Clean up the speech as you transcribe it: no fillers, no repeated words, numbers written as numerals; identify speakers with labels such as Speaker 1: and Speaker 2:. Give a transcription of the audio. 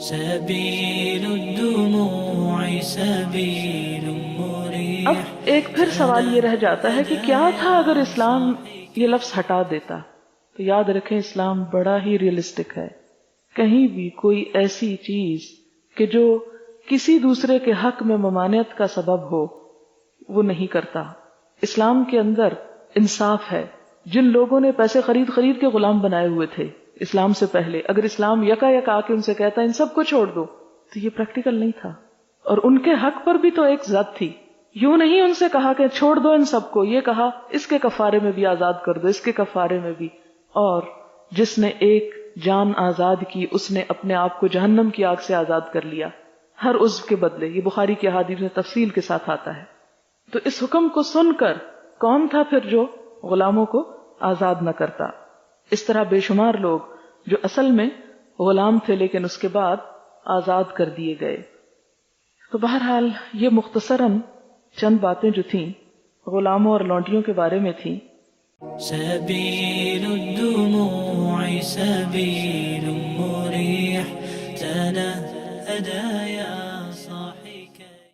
Speaker 1: سبيل الدموع سبيل مريح.
Speaker 2: اب ایک پھر سوال یہ رہ جاتا ہے کہ کیا تھا اگر اسلام یہ لفظ ہٹا دیتا؟ تو یاد رکھیں اسلام بڑا ہی ریئلسٹک ہے. کہیں بھی کوئی ایسی چیز کہ جو کسی دوسرے کے حق میں ممانعت کا سبب ہو وہ نہیں کرتا. اسلام کے اندر انصاف ہے. جن لوگوں نے پیسے خرید کے غلام بنائے ہوئے تھے اسلام سے پہلے، اگر اسلام یکا یک آ کے ان سے کہتا ان سب کو چھوڑ دو تو یہ پریکٹیکل نہیں تھا. اور ان کے حق پر بھی تو ایک ضد تھی. یوں نہیں ان سے کہا کہ چھوڑ دو ان سب کو، یہ کہا اس کے کفارے میں بھی آزاد کر دو، اس کے کفارے میں بھی. اور جس نے ایک جان آزاد کی اس نے اپنے آپ کو جہنم کی آگ سے آزاد کر لیا ہر عضو کے بدلے. یہ بخاری کی احادیث میں تفصیل کے ساتھ آتا ہے. تو اس حکم کو سن کر کون تھا پھر جو غلاموں کو آزاد نہ کرتا؟ اس طرح بے شمار لوگ جو اصل میں غلام تھے لیکن اس کے بعد آزاد کر دیے گئے. تو بہرحال یہ مختصراً چند باتیں جو تھیں غلاموں اور لونڈیوں کے بارے میں تھیں.
Speaker 1: سبيل الدموع سبيل مريح تنهدى